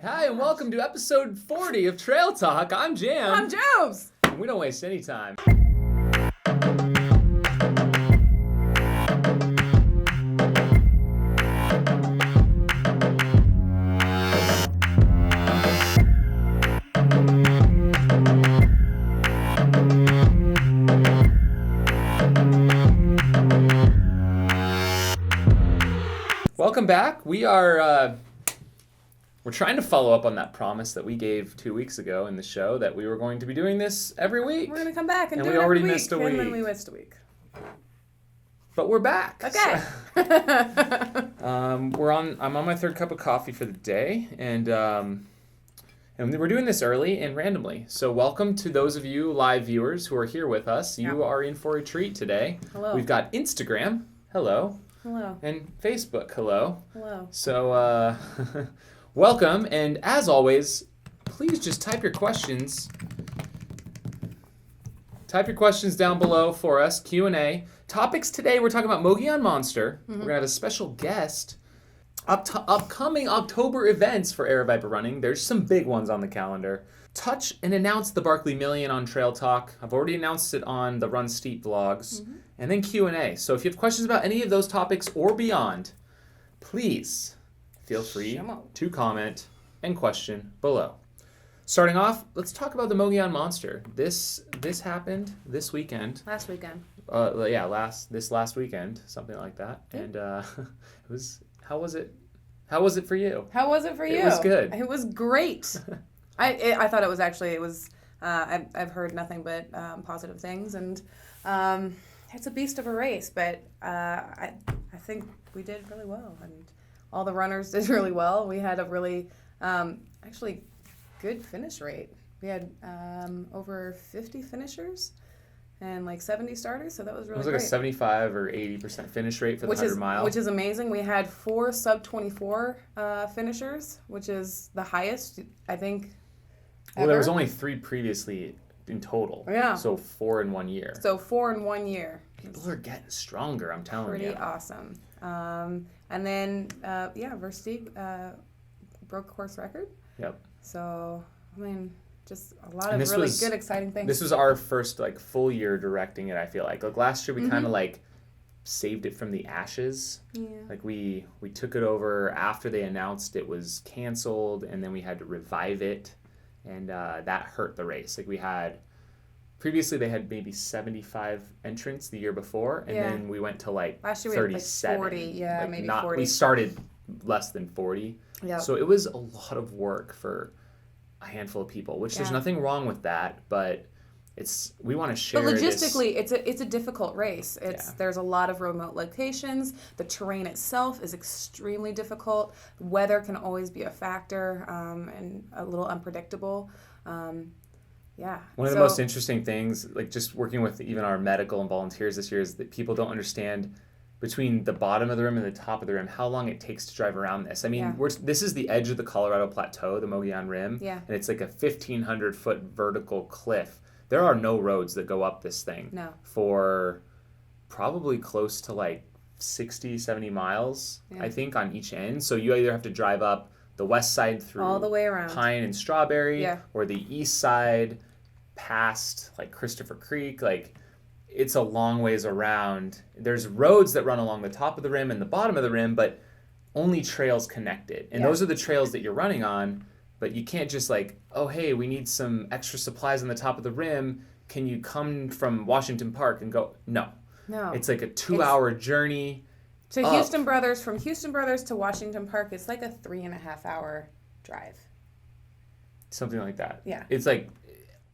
Hi, and welcome to episode 40 of Trail Talk. I'm Jam. I'm Jobs. And we don't waste any time. Welcome back. We're trying to follow up on that promise that we gave 2 weeks ago in the show that we were going to be doing this every week. We're going to come back and do we it already every missed a week. week. And then we missed a week. But we're back. Okay. I'm on my third cup of coffee for the day, and we're doing this early and randomly. So welcome to those of you live viewers who are here with us. You are in for a treat today. Hello. We've got Instagram. Hello. Hello. And Facebook. Hello. Hello. So welcome, and as always, please just type your questions. Type your questions down below for us, Q&A. Topics today, we're talking about Mogollon Monster. We're going to have a special guest. Upcoming October events for Aravaipa running. There's some big ones on the calendar. Touch and announce the Berkeley Million on Trail Talk. I've already announced it on the Run Steep vlogs. And then Q&A. So if you have questions about any of those topics or beyond, please feel free to comment and question below. Starting off, let's talk about the Mogollon Monster. This happened this weekend. Last weekend. This last weekend, something like that. And it was. How was it? How was it for you? How was it for you? It was good. It was great. I thought it was. I've heard nothing but positive things, and it's a beast of a race. But I think we did really well, and all the runners did really well. We had a really actually good finish rate. We had over 50 finishers and like 70 starters, so that was really great. It was like a 75 or 80% finish rate for the 100 mile. Which is amazing. We had 4 sub-24 finishers, which is the highest, I think, ever. Well, there was only 3 previously in total. Yeah. So 4 in 1 year. So 4 in 1 year. People are getting stronger, I'm telling you. Pretty awesome. And then, Versteeg broke course record. Yep. So, I mean, just a lot of really good, exciting things. This was our first full year directing it, I feel like. Last year we kind of saved it from the ashes. Yeah. We took it over after they announced it was canceled, and then we had to revive it, and that hurt the race. Previously they had maybe 75 entrants the year before, and then we went to last year 37. We had 40, maybe 40. We started less than 40. Yeah. So it was a lot of work for a handful of people, which there's nothing wrong with that, but we want to share. But logistically, it's a difficult race. There's a lot of remote locations. The terrain itself is extremely difficult. Weather can always be a factor, and a little unpredictable. One of the most interesting things, just working with even our medical and volunteers this year, is that people don't understand between the bottom of the rim and the top of the rim how long it takes to drive around this. I mean, this is the edge of the Colorado Plateau, the Mogollon Rim, and it's like a 1,500-foot vertical cliff. There are no roads that go up this thing for probably close to 60, 70 miles, I think, on each end. So you either have to drive up the west side through all the way around Pine and Strawberry, or the east side past Christopher Creek. It's a long ways around. There's roads that run along the top of the rim and the bottom of the rim, but only trails connected. And those are the trails that you're running on, but you can't just oh, hey, we need some extra supplies on the top of the rim. Can you come from Washington Park and go? No. It's a 2-hour journey. To Houston Brothers, from Houston Brothers to Washington Park, it's a 3.5-hour drive. Something like that. Yeah. It's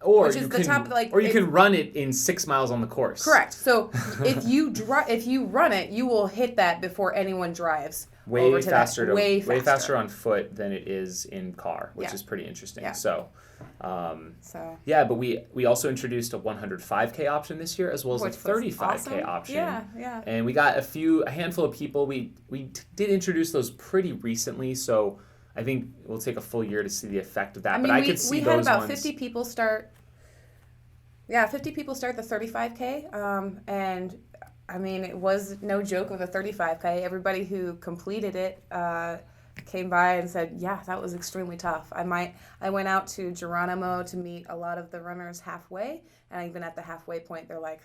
or you can run it in 6 miles on the course. Correct. So if you run it, you will hit that before anyone drives. Way faster on foot than it is in car, which is pretty interesting. Yeah. But we also introduced a 105K option this year, as well as a 35K option. Yeah. And we got a handful of people. We did introduce those pretty recently, so I think we'll take a full year to see the effect of that. I could see those ones. We had about 50 people start. Yeah, 50 people start the 35K, and I mean, it was no joke with a 35K. Everybody who completed it came by and said, yeah, that was extremely tough. I went out to Geronimo to meet a lot of the runners halfway, and even at the halfway point, they're like,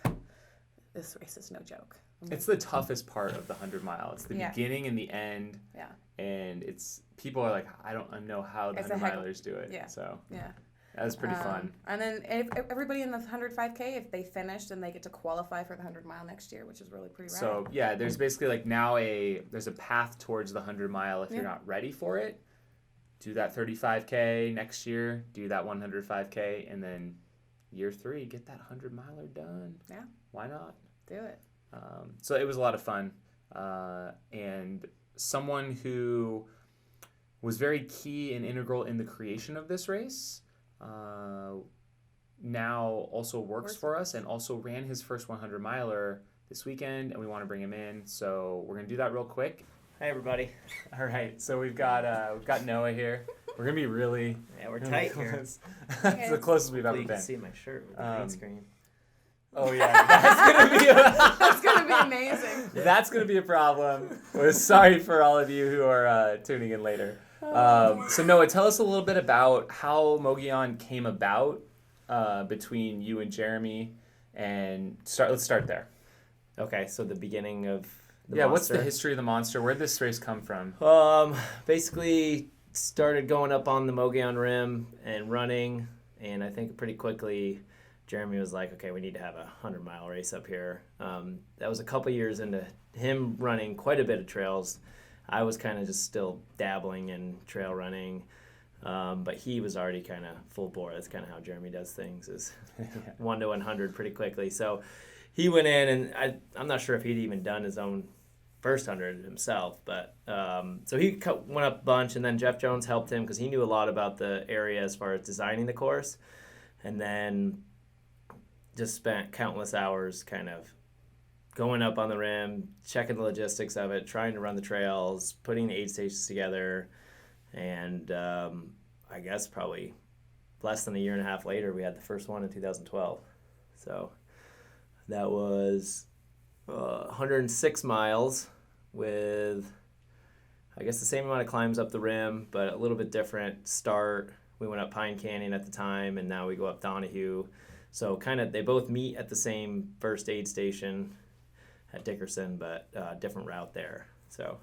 this race is no joke. It's the toughest part of the 100-mile. It's the beginning and the end. Yeah. And people are like, I don't know how the 100-milers do it. Yeah. So yeah. That was pretty fun. And then everybody in the 105K, if they finish, then they get to qualify for the 100-mile next year, which is really pretty rad. So, yeah, there's basically like now there's a path towards the 100-mile if you're not ready for it. Do that 35K next year, do that 105K, and then year 3, get that 100-miler done. Yeah. Why not? Do it. So it was a lot of fun. And someone who was very key and integral in the creation of this race now also works for us and also ran his first 100-miler this weekend, and we want to bring him in. So we're going to do that real quick. Hey, everybody. All right, so we've got Noah here. We're going to be really... Yeah, we're tight here. It's the closest we've ever You been. can see my shirt with the green screen. Oh, yeah. That's gonna be amazing. That's going to be a problem. We're sorry for all of you who are tuning in later. So Noah, tell us a little bit about how Mogollon came about between you and Jeremy, and let's start there. Okay, so the beginning of the Monster. Monster. What's the history of the Monster? Where did this race come from? Basically started going up on the Mogollon Rim and running, and I think pretty quickly Jeremy was like, okay, we need to have a 100-mile race up here. That was a couple years into him running quite a bit of trails. I was kind of just still dabbling in trail running, but he was already kind of full bore. That's kind of how Jeremy does things, is 1 to 100 pretty quickly. So he went in, and I'm not sure if he'd even done his own first 100 himself, but so he went up a bunch, and then Jeff Jones helped him because he knew a lot about the area as far as designing the course, and then just spent countless hours kind of going up on the rim, checking the logistics of it, trying to run the trails, putting the aid stations together, and I guess probably less than a year and a half later, we had the first one in 2012. So that was 106 miles with, I guess, the same amount of climbs up the rim, but a little bit different start. We went up Pine Canyon at the time, and now we go up Donahue. So kind of they both meet at the same first aid station at Dickerson, but different route there. So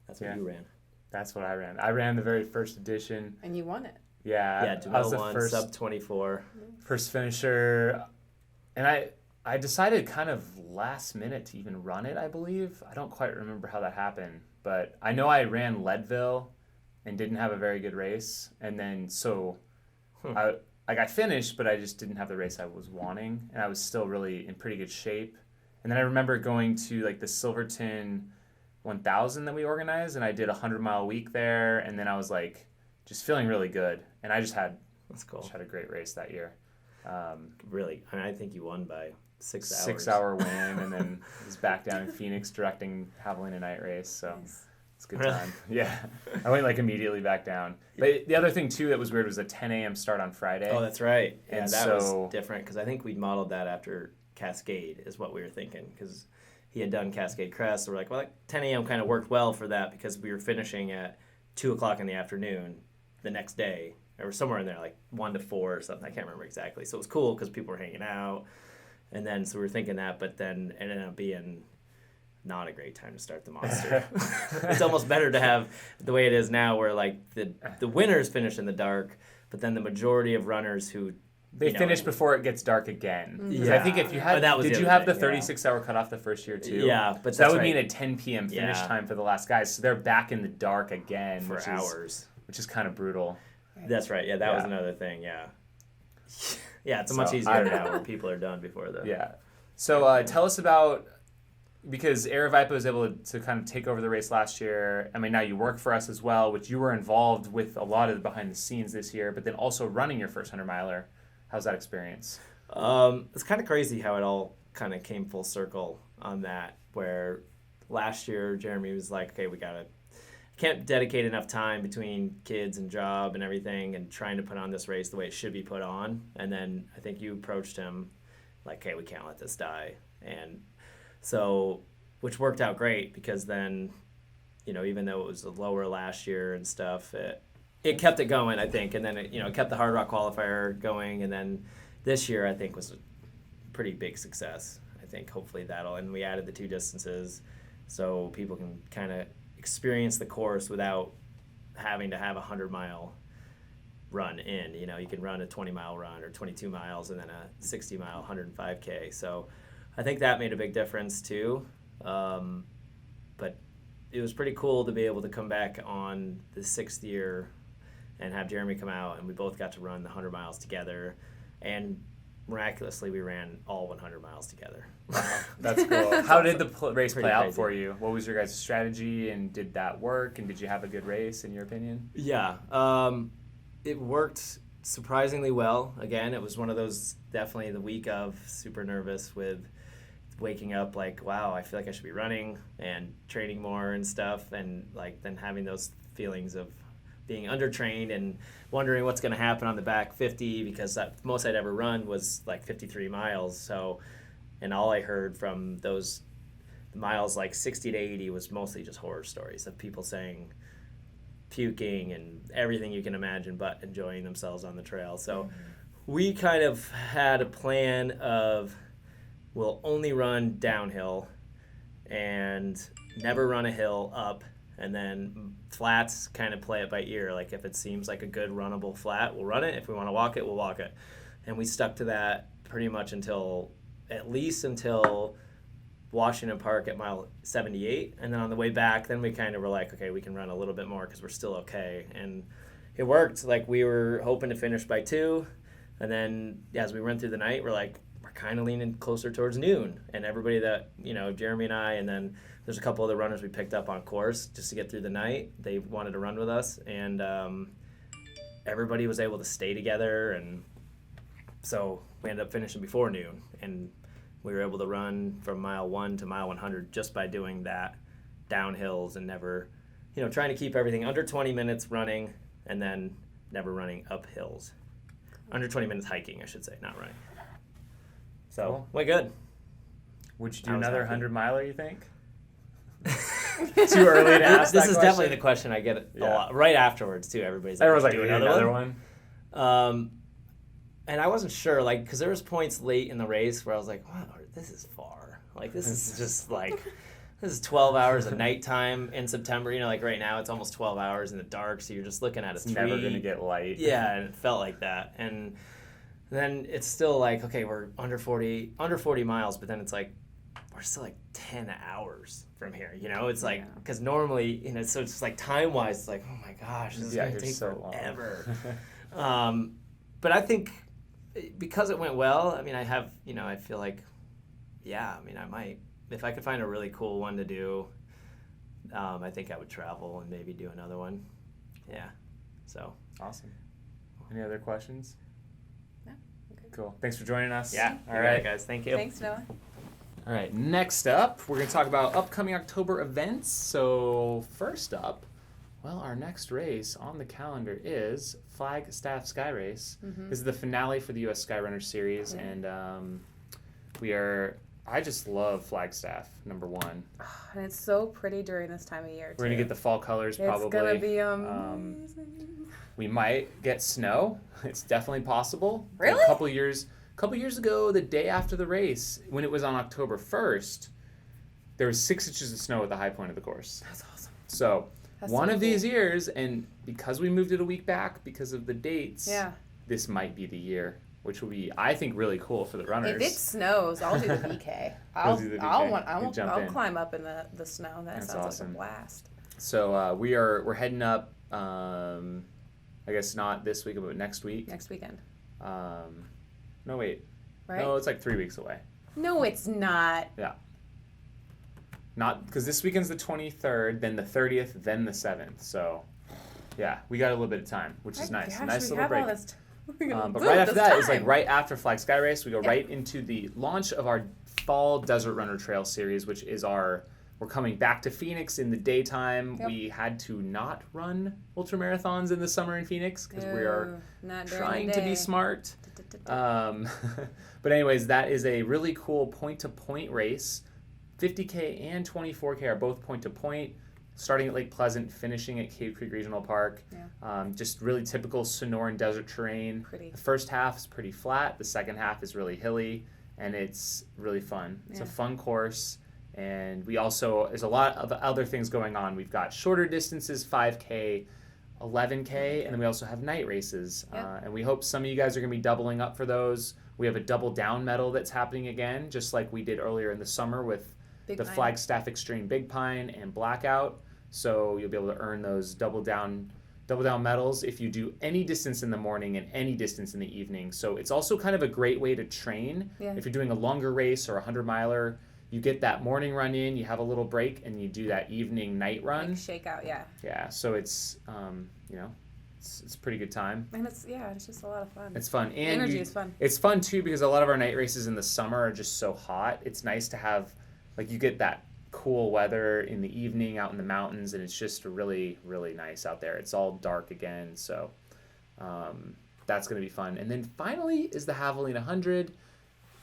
that's what you ran. That's what I ran. I ran the very first edition. And you won it. Yeah. Yeah, I was the won, first, sub 24. First finisher. And I decided kind of last minute to even run it, I believe. I don't quite remember how that happened. But I know I ran Leadville and didn't have a very good race. And then I finished, but I just didn't have the race I was wanting. And I was still really in pretty good shape. And then I remember going to like the Silverton 1000 that we organized, and I did a 100-mile week there, and then I was like just feeling really good, and I just had a great race that year. Really, I mean, I think you won by 6 hours. 6-hour win, and then was back down in Phoenix directing Javelina night race, so it's a good time. Yeah, I went like immediately back down. But the other thing too that was weird was a 10 a.m. start on Friday. Oh, that's right. Yeah, and that was different because I think we modeled that after Cascade is what we were thinking, because he had done Cascade Crest, so we're like, well, 10 a.m. kind of worked well for that because we were finishing at 2 o'clock in the afternoon the next day, or somewhere in there, like 1 to 4 or something. I can't remember exactly. So it was cool because people were hanging out, and then so we were thinking that, but then it ended up being not a great time to start the Monster. It's almost better to have the way it is now, where like the winners finish in the dark, but then the majority of runners who finish before it gets dark again. Mm-hmm. Yeah. I think if you had, did you have the 36-hour cutoff the first year too? Yeah, but so that would mean a 10 p.m. finish time for the last guys. So they're back in the dark again for hours, which is kind of brutal. That's right. Yeah, that was another thing. Yeah, yeah, it's much easier now where people are done before the. Yeah. So tell us about, because Aravaipa was able to kind of take over the race last year. I mean, now you work for us as well, which you were involved with a lot of the behind the scenes this year, but then also running your first 100-miler. How's that experience? It's kind of crazy how it all kind of came full circle on that, where last year Jeremy was like, okay, can't dedicate enough time between kids and job and everything and trying to put on this race the way it should be put on. And then I think you approached him like, hey, we can't let this die. And so, which worked out great, because then even though it was lower last year and stuff, it kept it going, I think. And then it kept the Hard Rock qualifier going. And then this year, I think, was a pretty big success. I think hopefully and we added the 2 distances so people can kind of experience the course without having to have a 100-mile run in. You can run a 20-mile run or 22 miles and then a 60-mile 105K. So I think that made a big difference too. But it was pretty cool to be able to come back on the 6th year and have Jeremy come out, and we both got to run the 100 miles together. And miraculously, we ran all 100 miles together. That's cool. How did the race Pretty play out crazy. for you? What was your guys' strategy, and did that work? And did you have a good race, in your opinion? Yeah, it worked surprisingly well. Again, it was one of those, definitely the week of, super nervous with waking up like, wow, I feel like I should be running and training more and stuff, and like then having those feelings of being undertrained and wondering what's going to happen on the back 50, because that most I'd ever run was like 53 miles. So, and all I heard from those miles like 60 to 80 was mostly just horror stories of people saying puking and everything you can imagine but enjoying themselves on the trail. So we kind of had a plan of we'll only run downhill and never run a hill up, and then flats kind of play it by ear. Like if it seems like a good runnable flat, we'll run it. If we want to walk it, we'll walk it. And we stuck to that pretty much at least until Washington Park at mile 78. And then on the way back, then we kind of were like, okay, we can run a little bit more because we're still okay. And it worked. Like we were hoping to finish by 2. And then as we went through the night, we're kind of leaning closer towards noon. And everybody that, Jeremy and I, and then there's a couple other runners we picked up on course just to get through the night. They wanted to run with us, and everybody was able to stay together. And so we ended up finishing before noon, and we were able to run from mile 1 to mile 100 just by doing that downhills and never, trying to keep everything under 20 minutes running and then never running up hills. Under 20 minutes hiking, I should say, not running. So, Cool. went good. Would you do I was another happy. 100-miler, you think? Too early to ask This that is question? definitely the question I get a Yeah. lot. Right afterwards, too. Everybody's like, Everyone's like, do "Do another one?" And I wasn't sure, because there was points late in the race where I was like, wow, this is far. This is just this is 12 hours of nighttime in September. Right now it's almost 12 hours in the dark, so you're just looking at a It's tree. never going to get light. Yeah, and it felt like that. And then it's still okay, we're under 40 miles, but then it's we're still 10 hours from here. It's because normally, so it's just time-wise, it's oh my gosh, this is going to take forever. But I think because it went well, I feel like, I might, if I could find a really cool one to do, I think I would travel and maybe do another one. Yeah, so. Awesome. Any other questions? No. Okay. Cool. Thanks for joining us. Yeah. All right, guys. Thank you. Thanks, Noah. All right, next up, we're going to talk about upcoming October events. So first up, our next race on the calendar is Flagstaff Sky Race. Mm-hmm. This is the finale for the U.S. Skyrunner Series, and I just love Flagstaff, number 1. And it's so pretty during this time of year, too. We're going to get the fall colors probably. It's going to be amazing. We might get snow. It's definitely possible. Really? A couple years ago, the day after the race, when it was on October 1st, there was 6 inches of snow at the high point of the course. That's awesome. So That's one so of cool. these years, and because we moved it a week back because of the dates, Yeah. this might be the year, which will be, I think, really cool for the runners. If it snows, I'll do the VK. You'll do the VK. I'll climb up in the snow. That That's sounds awesome. like a blast. So we're heading up. I guess not this week, but next week. Next weekend. No, wait. Right? No, it's 3 weeks away. No, it's not. Yeah. Not because this weekend's the 23rd, then the 30th, then the 7th. So, yeah, we got a little bit of time, which is nice. Gosh, Nice we little have break. all this But right after that is time. right after Flag Sky Race, we go Yeah. right into the launch of our Fall Desert Runner Trail series, which is we're coming back to Phoenix in the daytime. Yep. We had to not run ultramarathons in the summer in Phoenix because we are not during trying the to be day. smart. But anyways, that is a really cool point-to-point race. 50K and 24K are both point-to-point. starting at Lake Pleasant, finishing at Cave Creek Regional Park. Yeah. Just really typical Sonoran desert terrain. Pretty. The first half is pretty flat. The second half is really hilly, and it's really fun. It's a fun course, and there's a lot of other things going on. We've got shorter distances, 5K, 11K, and then we also have night races. Yep. And we hope some of you guys are going to be doubling up for those. We have a double down medal that's happening again, just like we did earlier in the summer with Big the Pine. Flagstaff Extreme Big Pine and Blackout. So you'll be able to earn those double down medals if you do any distance in the morning and any distance in the evening. So it's also kind of a great way to train. Yeah. If you're doing a longer race or a 100-miler, you get that morning run in, you have a little break, and you do that evening night run. Like shakeout, yeah. Yeah, so it's it's a pretty good time. And it's just a lot of fun. It's fun. And Energy is fun. It's fun too because a lot of our night races in the summer are just so hot. It's nice to have, like, you get that cool weather in the evening out in the mountains, and it's just really, really nice out there. It's all dark again, so that's going to be fun. And then finally is the Javelina 100,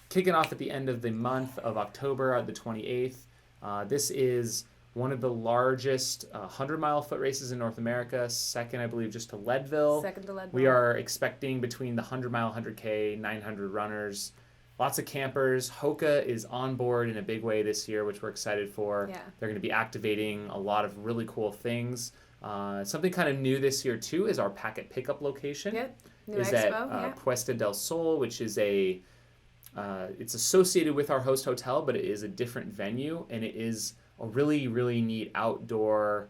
kicking off at the end of the month of October, the 28th. This is one of the largest 100-mile foot races in North America, second, I believe, just to Leadville. Second to Leadville. We are expecting between the 100-mile, 100K, 900 runners. Lots of campers. Hoka is on board in a big way this year, which we're excited for. Yeah. They're going to be activating a lot of really cool things. Something kind of new this year, too, is our packet pickup location. Yep. New is Expo, at Puesta del Sol, which is it's associated with our host hotel, but it is a different venue, and it is a really, really neat outdoor,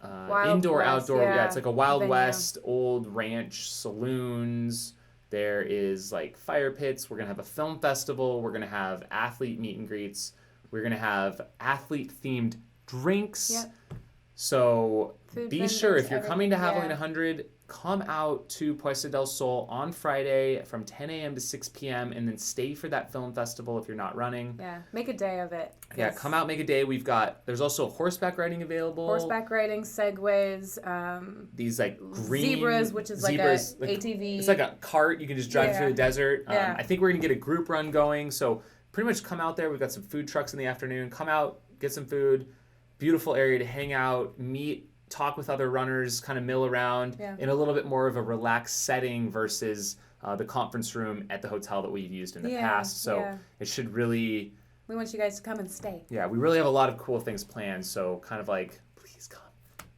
outdoor. Yeah, it's like a Wild venue. West, old ranch saloons. There is like fire pits. We're going to have a film festival. We're going to have athlete meet and greets. We're going to have athlete-themed drinks. Yep. So Food be vendors, sure, if you're coming to everything, Javelina 100, come out to Puesta del Sol on Friday from 10 a.m. to 6 p.m. and then stay for that film festival if you're not running. Yeah, make a day of it. Yeah, come out, make a day. There's also horseback riding available. Horseback riding, segways, these like green zebras, which is zebras, like a ATV. It's like a cart. You can just drive through the desert. Yeah. I think we're going to get a group run going. So pretty much come out there. We've got some food trucks in the afternoon. Come out, get some food. Beautiful area to hang out, meet, talk with other runners, kind of mill around in a little bit more of a relaxed setting versus the conference room at the hotel that we've used in the past. So it should really... We want you guys to come and stay. Yeah, we really have a lot of cool things planned. So kind of like,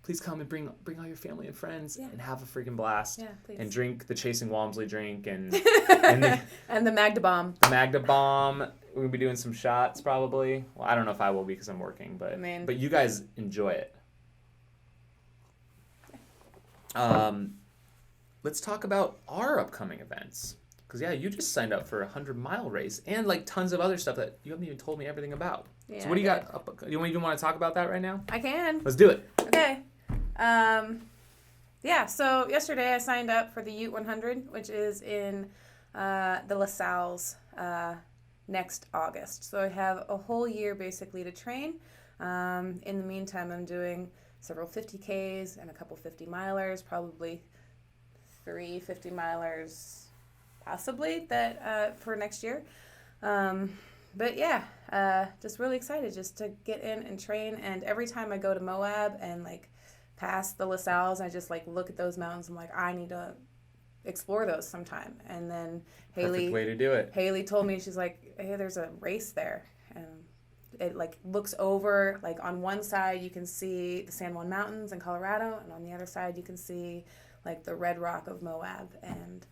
please come and bring all your family and friends and have a freaking blast. Yeah, please. And drink the Chasing Walmsley drink and and the Magda Bomb. The Magda Bomb. We'll be doing some shots probably. Well, I don't know if I will be because I'm working, but you guys enjoy it. Let's talk about our upcoming events. Because, you just signed up for a 100-mile race and, like, tons of other stuff that you haven't even told me everything about. Yeah, so what do you got? You even want to talk about that right now? I can. Let's do it. Okay. So yesterday I signed up for the Ute 100, which is in the LaSalle's next August. So I have a whole year, basically, to train. In the meantime, I'm doing several 50Ks and a couple 50-milers, probably 3 50-milers possibly that for next year. Just really excited just to get in and train. And every time I go to Moab and like past the LaSalle's, I just like look at those mountains. I'm like, I need to explore those sometime. And then Perfect way to do it. Haley told me, she's like, hey, there's a race there. And it like looks over, like on one side you can see the San Juan Mountains in Colorado, and on the other side you can see like the Red Rock of Moab, and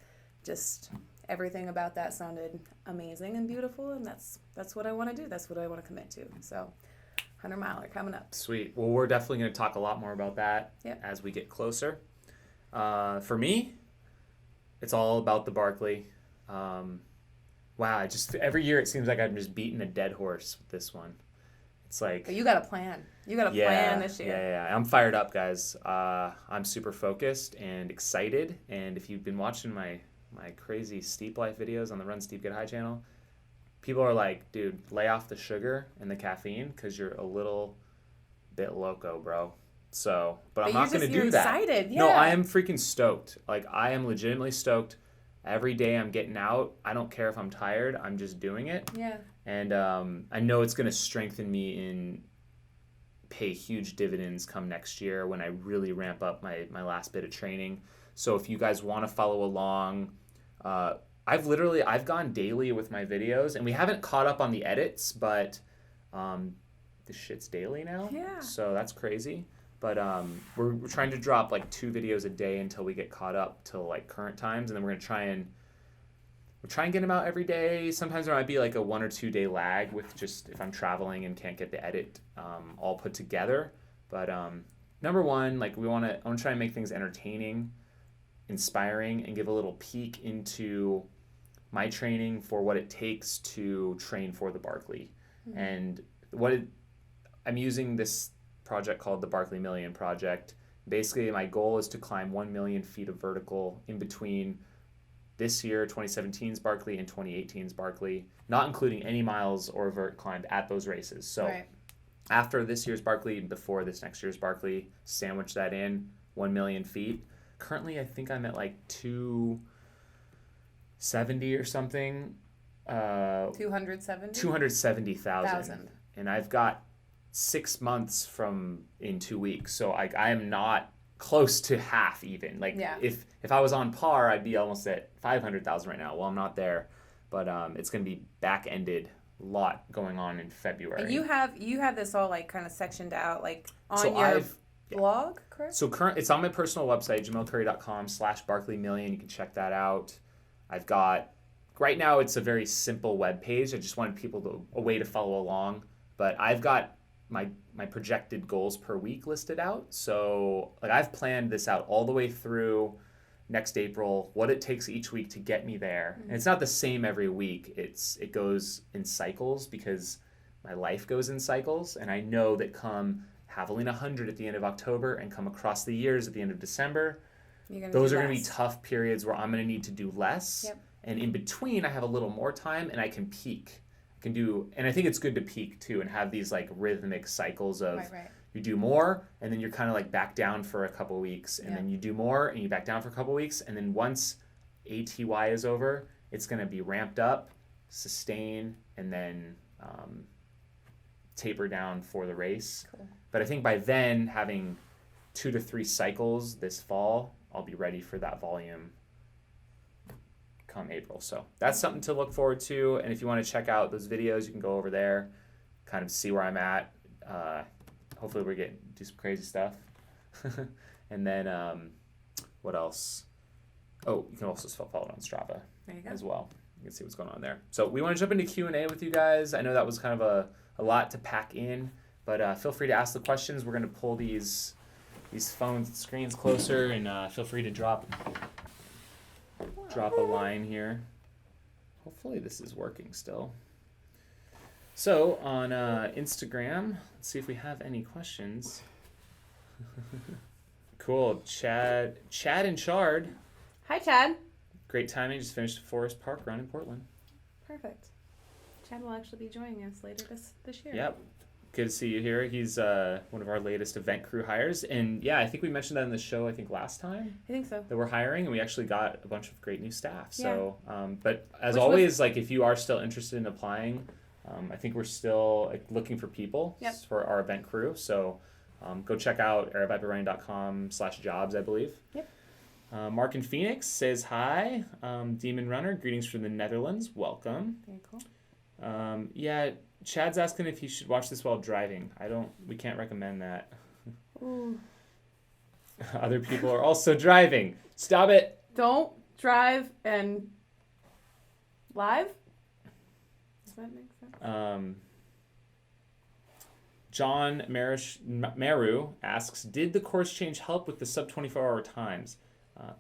just everything about that sounded amazing and beautiful, and that's what I want to do. That's what I want to commit to. So 100-miler coming up. Sweet. Well, we're definitely going to talk a lot more about that as we get closer. For me, it's all about the Berkeley. Wow, every year it seems like I'm just beating a dead horse with this one. It's like... You got a plan. You got a plan this year. Yeah. I'm fired up, guys. I'm super focused and excited. And if you've been watching my crazy Steep Life videos on the Run Steep Get High channel, people are like, dude, lay off the sugar and the caffeine because you're a little bit loco, bro. So, but I'm not going to do that. You're excited. Yeah. No, I am freaking stoked. Like, I am legitimately stoked. Every day I'm getting out. I don't care if I'm tired. I'm just doing it. Yeah. And I know it's going to strengthen me in pay huge dividends come next year when I really ramp up my last bit of training. So if you guys want to follow along, I've gone daily with my videos, and we haven't caught up on the edits, but this shit's daily now. Yeah. So that's crazy. But we're trying to drop like 2 videos a day until we get caught up to like current times, and then we're gonna try and get them out every day. Sometimes there might be like a 1 or 2 day lag with just if I'm traveling and can't get the edit all put together. But number one, like I want to try and make things entertaining, inspiring, and give a little peek into my training for what it takes to train for the Berkeley. Mm-hmm. And I'm using this project called the Berkeley Million Project. Basically, my goal is to climb 1 million feet of vertical in between this year, 2017's Berkeley, and 2018's Berkeley, not including any miles or vert climbed at those races. So after this year's Berkeley, before this next year's Berkeley, sandwich that in, 1 million feet. Currently, I think I'm at like 270 or something. 270? 270,000. And I've got 6 months in 2 weeks. So I am not close to half even. Like if I was on par, I'd be almost at 500,000 right now. Well, I'm not there, but it's going to be back-ended. A lot going on in February. And you have this all like kind of sectioned out like on your blog, correct? So it's on my personal website, jamelcurry.com/BerkeleyMillion. You can check that out. I've got, right now it's a very simple web page. I just wanted people a way to follow along. But I've got my projected goals per week listed out. So like I've planned this out all the way through next April, what it takes each week to get me there. Mm-hmm. And it's not the same every week. It goes in cycles because my life goes in cycles. And I know that come Javelina 100 at the end of October and come across the years at the end of December, those are going to be tough periods where I'm going to need to do less. Yep. And in between, I have a little more time and I can peak. And I think it's good to peak too and have these like rhythmic cycles of you do more and then you're kind of like back down for a couple weeks and then you do more and you back down for a couple weeks. And then once ATY is over, it's going to be ramped up, sustain, and then taper down for the race. Cool. But I think by then, having 2 to 3 cycles this fall, I'll be ready for that volume come April. So that's something to look forward to. And if you want to check out those videos, you can go over there, kind of see where I'm at. Hopefully we do some crazy stuff. And then what else? Oh, you can also follow it on Strava as well. You can see what's going on there. So we want to jump into Q&A with you guys. I know that was kind of a lot to pack in, but feel free to ask the questions. We're going to pull these phone screens closer, and feel free to drop a line here. Hopefully this is working still. So on Instagram, let's see if we have any questions. Cool. Chad and Chard. Hi, Chad. Great timing. Just finished a Forest Park run in Portland. Perfect. Chad will actually be joining us later this year. Yep. Good to see you here. He's one of our latest event crew hires. And yeah, I think we mentioned that in the show, last time. I think so. That we're hiring, and we actually got a bunch of great new staff. Yeah. So, but as always, if you are still interested in applying, I think we're still looking for people for our event crew. So go check out aravaiparunning.com/jobs, I believe. Yep. Mark in Phoenix says hi. Demon Runner, greetings from the Netherlands. Welcome. Very cool. Yeah, Chad's asking if he should watch this while driving. We can't recommend that. Ooh. Other people are also driving. Stop it. Don't drive and live? Does that make sense? John Meru asks, did the course change help with the sub 24-hour times?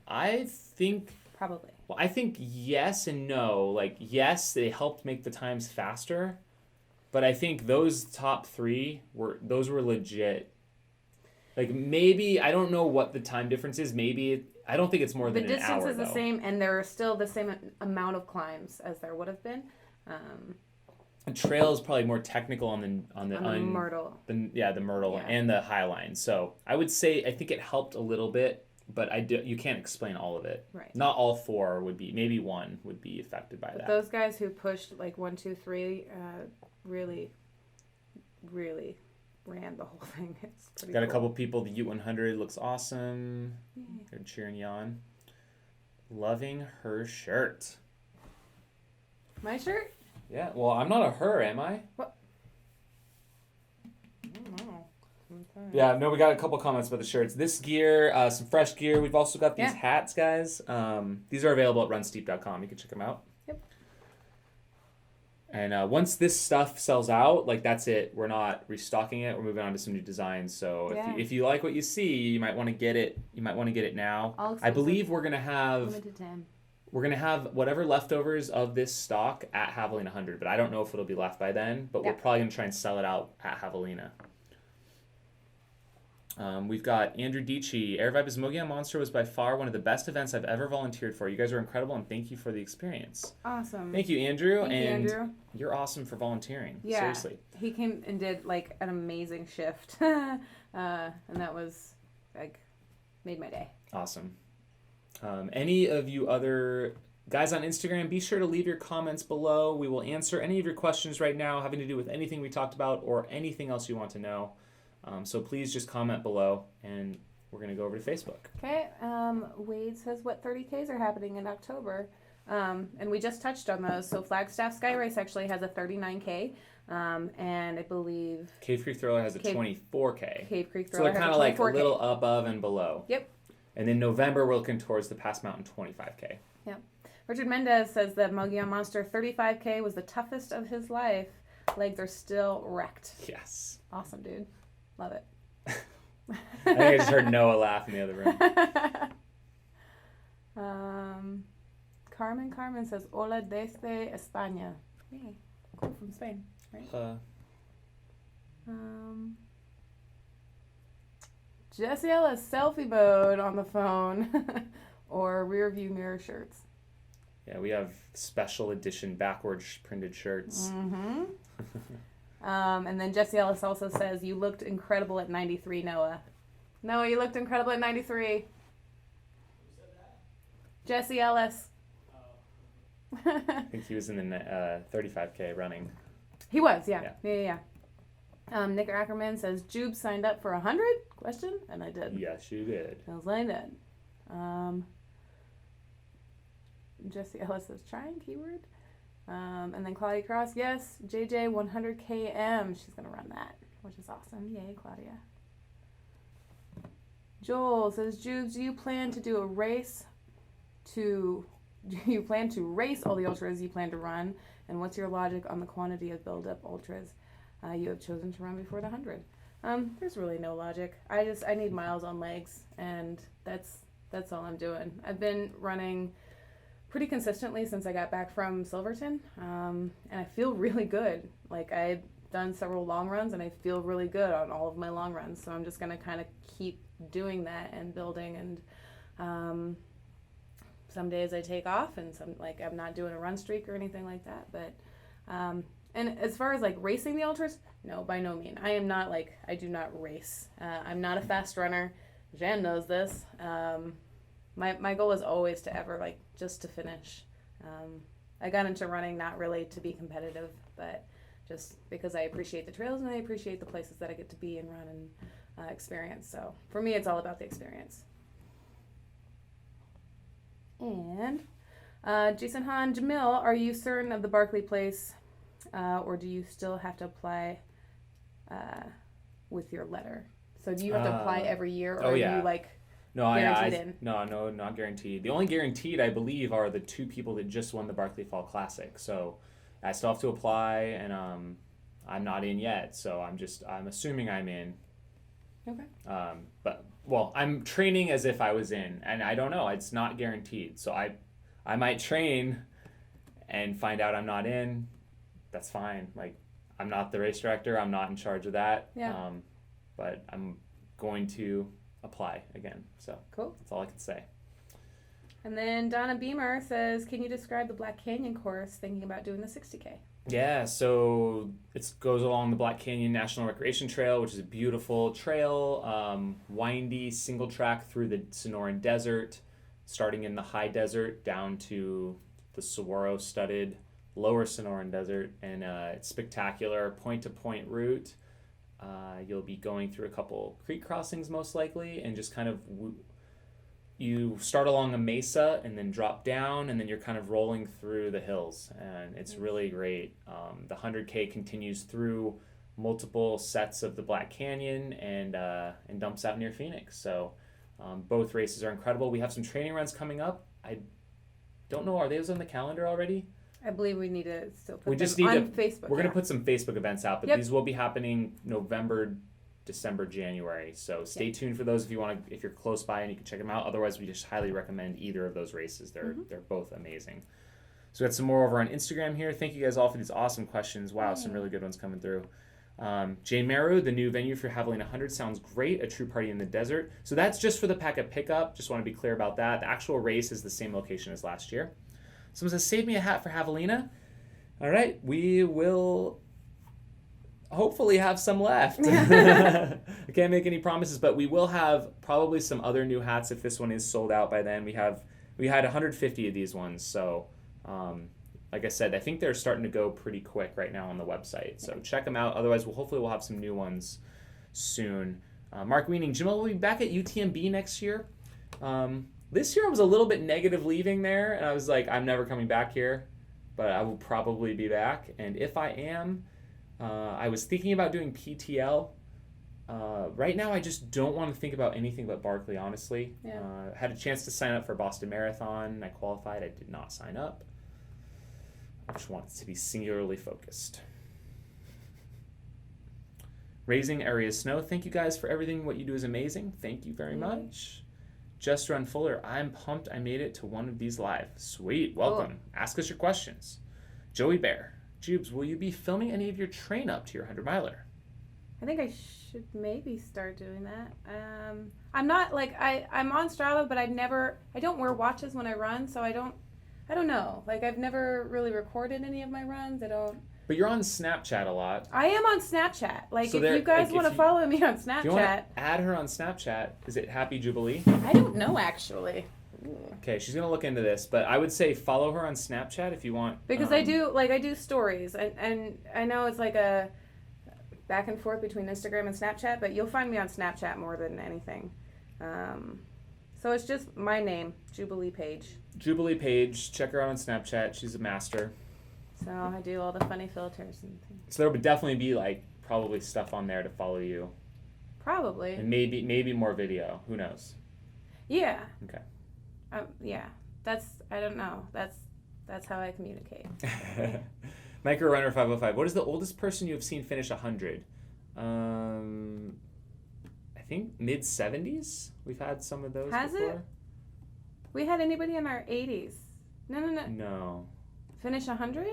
I think... Probably. Well, I think yes and no. Yes, they helped make the times faster, but I think those top 3 were legit. Maybe, I don't know what the time difference is. Maybe, I don't think it's more than an hour, The distance is the same, and there are still the same amount of climbs as there would have been. The trail is probably more technical on the Myrtle. The Myrtle and the High Line. So I would say I think it helped a little bit, but you can't explain all of it. Right. Not all 4 would be. Maybe 1 would be affected by that. Those guys who pushed 1, 2, 3, really, really ran the whole thing. It's pretty Got a cool. couple people. The Ute 100 looks awesome. Yay. They're cheering you on. Loving her shirt. My shirt? Yeah, well, I'm not a her, am I? What? I don't know. Okay. Yeah, no, we got a couple comments about the shirts. This gear, some fresh gear. We've also got these Yeah. hats, guys. These are available at runsteep.com. You can check them out. Yep. And once this stuff sells out, like that's it. We're not restocking it. We're moving on to some new designs. So Yeah. if you like what you see, you might want to get it. You might want to get it now. All I exclusive. believe we're gonna have Limited time. whatever leftovers of this stock at Javelina 100, but I don't know if it'll be left by then. But we're Yeah. probably gonna try and sell it out at Javelina. We've got Andrew Dici. Aravaipa's Mogollon Monster was by far one of the best events I've ever volunteered for. You guys are incredible, and thank you for the experience. Awesome. Thank you, Andrew. Thank you, and Andrew. you're awesome for volunteering. Yeah. Seriously. He came and did like an amazing shift. And that was like made my day. Awesome. Any of you other guys on Instagram, be sure to leave your comments below. We will answer any of your questions right now having to do with anything we talked about or anything else you want to know. So please just comment below, and we're going to go over to Facebook. Okay. Wade says what 30Ks are happening in October. And we just touched on those. So Flagstaff Sky Race actually has a 39K. And I believe Cave Creek Thriller has a Cave- 24K. Cave Creek So Thriller they're has kind a of like a 24K. little above and below. Yep. And then November, we're looking towards the Pass Mountain 25K. Richard Mendez says that Mogollon Monster 35K was the toughest of his life. Legs are still wrecked. Yes. Awesome, dude. Love it. I think I just heard Noah laugh in the other room. Carmen says hola desde España. Hey, cool, from Spain, right? Jesse Ellis selfie mode on the phone or rear view mirror shirts. Yeah, we have special edition backwards printed shirts. Mm-hmm. And then Jesse Ellis also says, you looked incredible at 93, Noah. Noah, you looked incredible at 93. Who said that? Jesse Ellis. I think he was in the 35K running. He was, yeah. Nick Ackerman says, Jube signed up for 100? Question? And I did. Yes, you did. Feels like that. Jesse Ellis says, trying keyword. And then Claudia Cross, yes, JJ 100 km. She's going to run that, which is awesome. Yay, Claudia. Joel says, Jubes, do you plan to race all the ultras you plan to run? And what's your logic on the quantity of build-up ultras you have chosen to run before the 100? There's really no logic. I need miles on legs, and that's all I'm doing. I've been running pretty consistently since I got back from Silverton, and I feel really good. Like, I've done several long runs, and I feel really good on all of my long runs, so I'm just going to kind of keep doing that and building, and some days I take off, and some, like, I'm not doing a run streak or anything like that, but and as far as like racing the ultras, no, by no means. I am not like, I do not race. I'm not a fast runner. Jan knows this. My goal is always to ever, like, just to finish. I got into running not really to be competitive, but just because I appreciate the trails and I appreciate the places that I get to be and run and experience. So for me, it's all about the experience. And Jason Han, Jamil, are you certain of the Berkeley place, or do you still have to apply with your letter? So do you have to apply every year, or are you like... No, no, not guaranteed. The only guaranteed, I believe, are the two people that just won the Berkeley Fall Classic. So I still have to apply, and I'm not in yet. So I'm assuming I'm in. Okay. But I'm training as if I was in, and I don't know. It's not guaranteed. So I might train and find out I'm not in. That's fine. Like, I'm not the race director. I'm not in charge of that. Yeah. But I'm going to apply again. So cool. That's all I can say. And then Donna Beamer says, can you describe the Black Canyon course, thinking about doing the 60K? Yeah, so it goes along the Black Canyon National Recreation Trail, which is a beautiful trail, windy, single track through the Sonoran Desert, starting in the high desert down to the saguaro-studded lower Sonoran Desert, and it's spectacular, point-to-point route. You'll be going through a couple creek crossings most likely, and just kind of you start along a mesa and then drop down, and then you're kind of rolling through the hills, and it's really great. The 100K continues through multiple sets of the Black Canyon and dumps out near Phoenix. So both races are incredible. We have some training runs coming up. I don't know, are those on the calendar already? I believe we need to still put We just them need on to, Facebook. We're going to put some Facebook events out, but Yep. these will be happening November, December, January. So stay tuned for those if you want to, if you're close by and you can check them out. Otherwise, we just highly recommend either of those races. They're both amazing. So we got some more over on Instagram here. Thank you guys all for these awesome questions. Wow, some really good ones coming through. Jane Meru, the new venue for Javelina 100 sounds great. A true party in the desert. So that's just for the packet pickup. Just want to be clear about that. The actual race is the same location as last year. Someone says, save me a hat for Javelina. All right, we will hopefully have some left. I can't make any promises, but we will have probably some other new hats if this one is sold out by then. We had 150 of these ones, so like I said, I think they're starting to go pretty quick right now on the website. So check them out. Otherwise, hopefully we'll have some new ones soon. Mark Weening, Jamil will be back at UTMB next year. This year I was a little bit negative leaving there, and I was like, I'm never coming back here, but I will probably be back. And if I am, I was thinking about doing PTL. Right now I just don't want to think about anything but Berkeley, honestly. Yeah. Had a chance to sign up for Boston Marathon. I qualified. I did not sign up. I just want it to be singularly focused. Raising Area Snow, thank you guys for everything. What you do is amazing. Thank you very much. Just Run Fuller, I'm pumped I made it to one of these live. Sweet, welcome. Cool. Ask us your questions. Joey Bear, Jubes, will you be filming any of your train up to your 100-miler? I think I should maybe start doing that. I'm not like I'm on Strava, but I don't wear watches when I run, so I don't know. Like I've never really recorded any of my runs. But you're on Snapchat a lot. I am on Snapchat. Like So if there- you guys like, want to if you- follow me on If you want to Snapchat, add her on Snapchat, is it Happy Jubilee? I don't know actually. Okay, she's going to look into this, but I would say follow her on Snapchat if you want. Because I do stories, and I know it's like a back and forth between Instagram and Snapchat, but you'll find me on Snapchat more than anything. So it's just my name, Jubilee Page. Jubilee Page, check her out on Snapchat. She's a master. So I do all the funny filters and things. So there would definitely be probably stuff on there to follow you, Probably. and maybe more video. Who knows? Yeah. Okay. Yeah. I don't know. That's how I communicate. Micro Runner 505. What is the oldest person you have seen finish 100? I think mid 70s. We've had some of those. Has before. it? We had anybody in our 80s. No. No. Finish 100?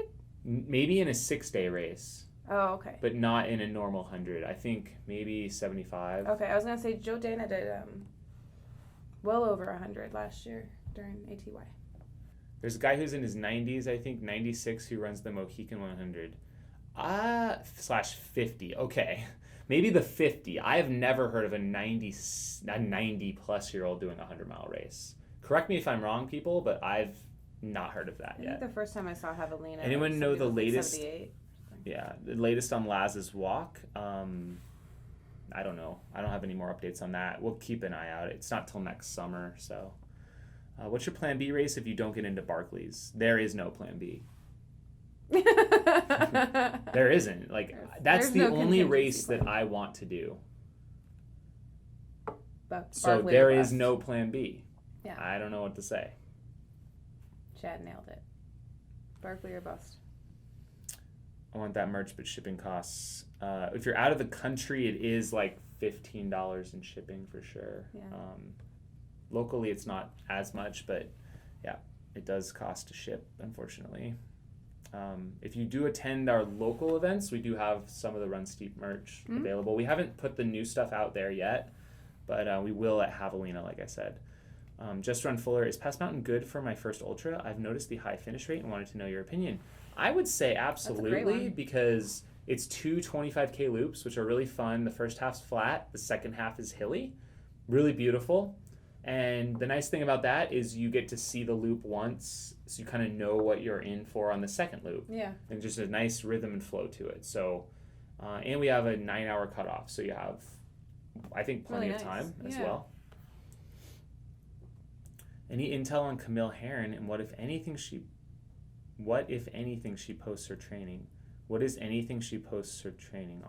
Maybe in a 6-day race, Oh, okay. but not in a normal 100. I think maybe 75. Okay, I was gonna say Joe Dana did well over 100 last year during ATY. There's a guy who's in his 90s, I think 96, who runs the Mohican 100. /50. Okay, maybe the 50. I have never heard of a 90 plus year old doing a 100-mile race. Correct me if I'm wrong, people, but I've not heard of that I yet. think the first time I saw Javelina. Anyone know the somebody was latest? 78. Yeah, the latest on Laz's walk. I don't know. I don't have any more updates on that. We'll keep an eye out. It's not till next summer. So, what's your plan B race if you don't get into Barclays? There is no plan B. There isn't. That's there's the no only contingency race plan. that I want to do. So Barkley there or is bust. no plan B. Yeah. I don't know what to say. Chad nailed it. Berkeley or bust. I want that merch, but shipping costs. If you're out of the country, it is like $15 in shipping for sure. Yeah. Locally, it's not as much, but yeah, it does cost to ship, unfortunately. If you do attend our local events, we do have some of the Run Steep merch available. We haven't put the new stuff out there yet, but we will at Javelina, like I said. Just Run Fuller, is Pass Mountain good for my first ultra? I've noticed the high finish rate and wanted to know your opinion. I would say absolutely, because it's two 25K loops, which are really fun. The first half's flat, the second half is hilly, really beautiful. And the nice thing about that is you get to see the loop once, so you kind of know what you're in for on the second loop. Yeah. And just a nice rhythm and flow to it. So And we have a 9-hour cutoff, so you have, I think, plenty Really of nice. time as Yeah. well. Any intel on Camille Herron, and what if anything she posts her training? What is anything she posts her training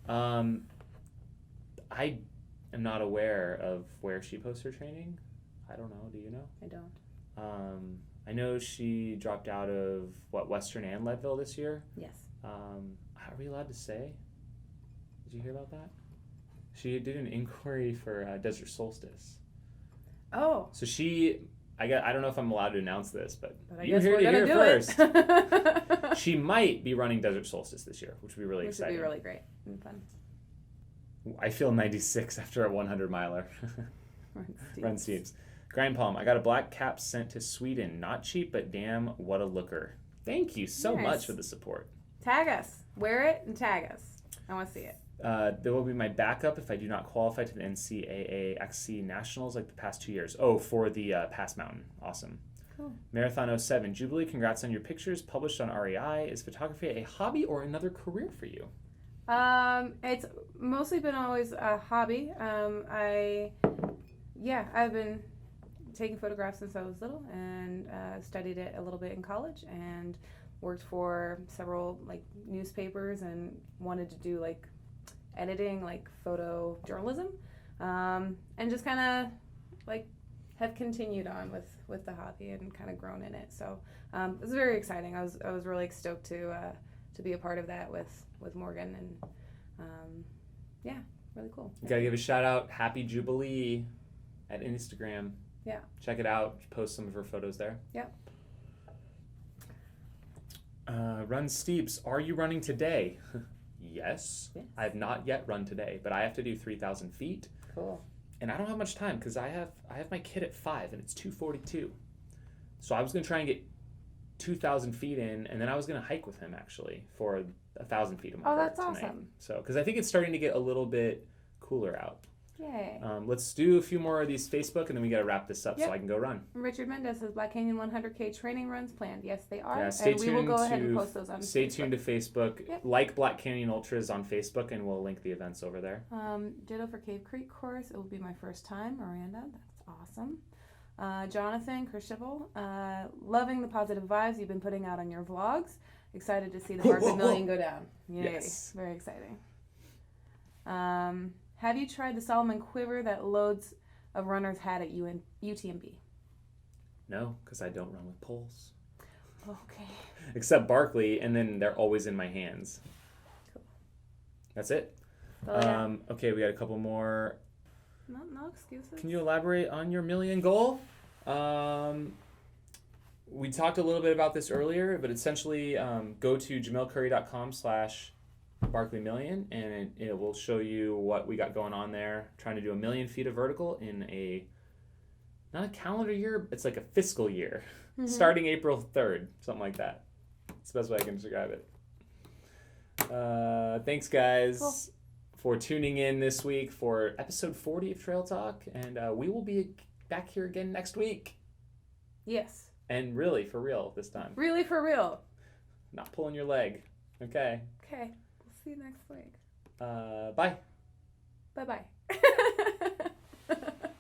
on? I am not aware of where she posts her training. I don't know. Do you know? I don't. I know she dropped out of Western and Leadville this year. Yes. Are we allowed to say? Did you hear about that? She did an inquiry for Desert Solstice. Oh. So I don't know if I'm allowed to announce this, but But I you guess heard we're it here gonna first. do it. She might be running Desert Solstice this year, which would be really Which would exciting. be really great and fun. I feel 96 after a 100 miler. Run Steve's. Steves. Grind Palm, I got a black cap sent to Sweden. Not cheap, but damn, what a looker. Thank you so Nice. much for the support. Tag us. Wear it and tag us. I want to see it. There will be my backup if I do not qualify to the NCAA XC Nationals like the past 2 years. Oh, for the Pass Mountain. Awesome. Cool. Marathon 07. Jubilee, congrats on your pictures published on REI. Is photography a hobby or another career for you? It's mostly been always a hobby. I've been taking photographs since I was little and studied it a little bit in college and worked for several newspapers and wanted to do editing, photo journalism, and just kind of have continued on with the hobby and kind of grown in it. So it was very exciting. I was really stoked to be a part of that with Morgan, and really cool. You gotta give a shout out. Happy Jubilee at Instagram. Yeah. Check it out. Post some of her photos there. Yep. Run Steeps. Are you running today? Yes. I have not yet run today, but I have to do 3,000 feet. Cool. And I don't have much time because I have my kid at 5 and it's 2:42. So I was gonna try and get 2,000 feet in, and then I was gonna hike with him actually for 1,000 feet of my that's tonight. awesome. So because I think it's starting to get a little bit cooler out. Yay. Let's do a few more of these Facebook, and then we got to wrap this up so I can go run. Richard Mendez says Black Canyon 100K training runs planned. Yes, they are. Yeah, stay and we will tuned go ahead to- and post those on Stay Facebook. tuned to Facebook. Yep. Like Black Canyon Ultras on Facebook, and we'll link the events over there. Ditto for Cave Creek course. It will be my first time. Miranda, that's awesome. Jonathan Krishival, loving the positive vibes you've been putting out on your vlogs. Excited to see the Berkeley Million go down. Yay. Yes. Very exciting. Have you tried the Solomon quiver that loads of runners had at UTMB? No, because I don't run with poles. Okay. Except Berkeley, and then they're always in my hands. Cool. That's it. Oh, yeah. Okay, we got a couple more. No excuses. Can you elaborate on your million goal? We talked a little bit about this earlier, but essentially go to jamelcurry.com/Barkley Million, and it will show you what we got going on there. Trying to do 1,000,000 feet of vertical in not a calendar year, it's like a fiscal year, starting April 3rd, something like that. That's the best way I can describe it. Thanks, guys, for tuning in this week for episode 40 of Trail Talk, and we will be back here again next week. Yes. And really, for real this time. Really for real. Not pulling your leg. Okay. Okay. We'll see you next week. Bye. Bye-bye.